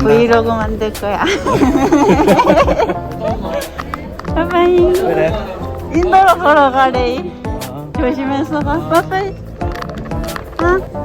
브이로그 만들 거야. 바이바이. 그래. 인도로 걸어가래. 조심해서 가. 바이바이. 어?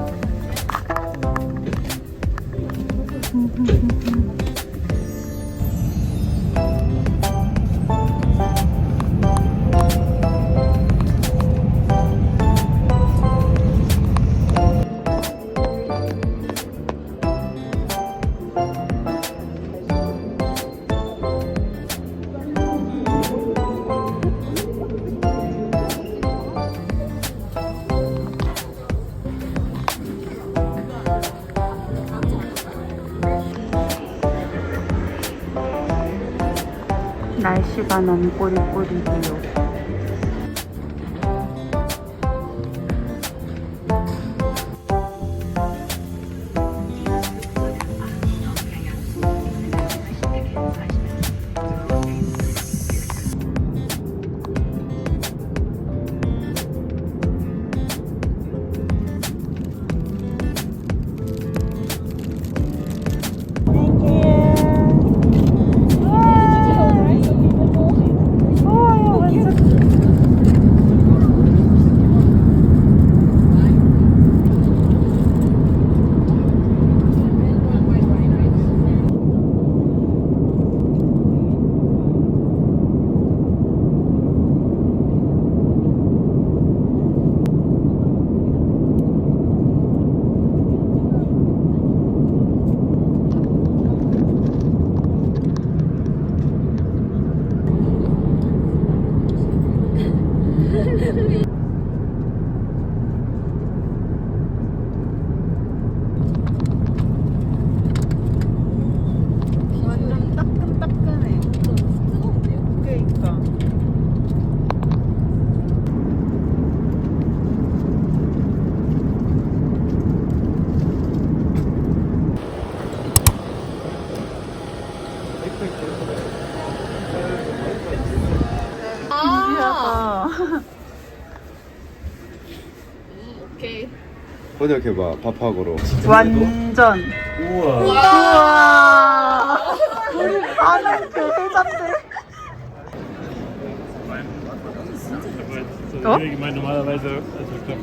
날씨가 너무 꾸리꾸리해요. 완전 따끈따끈해. 그러니까. 신기하다. 오케이. 번역해봐. 밥하고로. 완전. 우와. 우와. 우리 반은 대대잔데. So, ich meine normalerweise, also ich glaube,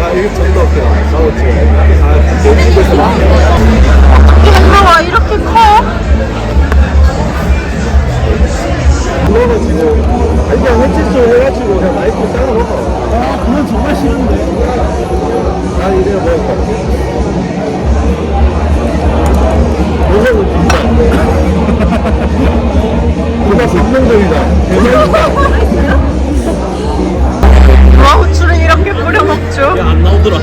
야, 이게 전도 없잖아. 싸웠지. 아, 여기서 나? 햄버거가 이렇게 커? 그거는 지금, 아니, 그냥 횟집도 해가지고 그냥 마이크 따로 먹어. 아, 그건 정말 싫은데. 난 이래야 먹을 것 같아. 요새는 진짜. 그거 감동적이다. 대박이다. 누가 후추를 이렇게 뿌려 먹죠? 안 나오더라.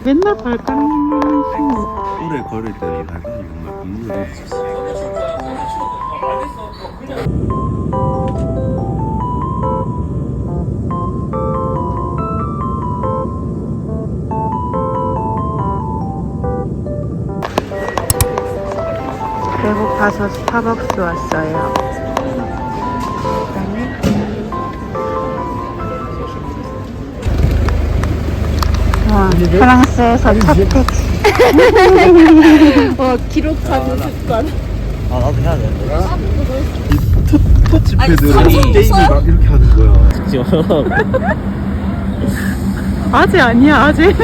맨날 발가락 오래 걸을 때는 발가락이 정말 빗물이 있었어. 배고파서 스타벅스 왔어요. 그다음에 와, 프랑스에서 첫 택시. 기록하는 습관. 아 나도 해야 되는데. 터치패드로 게임이 막 이렇게 하는 거야. 아직 아니야, 아직.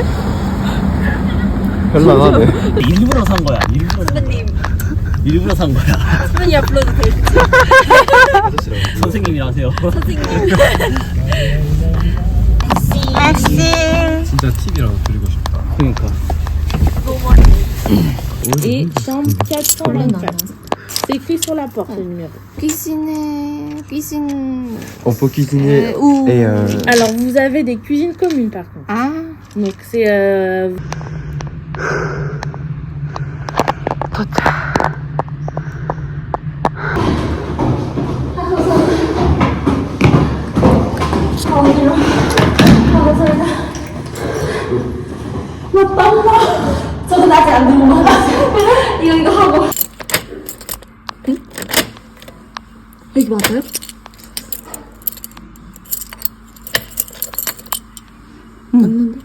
별나가네. 일부러 산 거야. 일부러 산 거야. 수면이 앞으로도 될지. 선생님이랑 하세요. merci. 진짜 팁이라고 드리고 싶다. 그러니까. Et chambre 424. C'est écrit sur la porte le numéro. Cuisine. On peut cuisiner ou- et Alors vous avez des cuisines communes par contre. Ah, Donc c'est 저는 아직 안 들은 거 같아요. 이거 하고. 응? 이게 맞아요? 맞는데?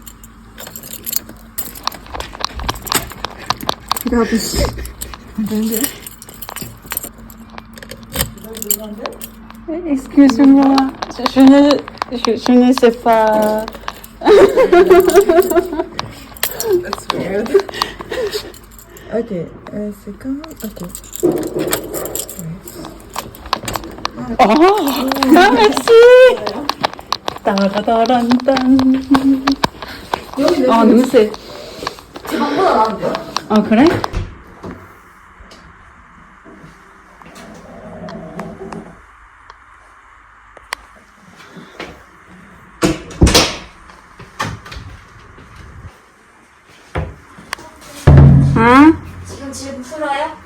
나도 씨. 안 되는데? Excuse-moi, je ne sais pas. Ok, c'est comment? Ok. 아, merci. 따라다란딴. 아, 냄새. 제 방보다 나은데요? 아, 그래? 응? 지금 질 풀어요?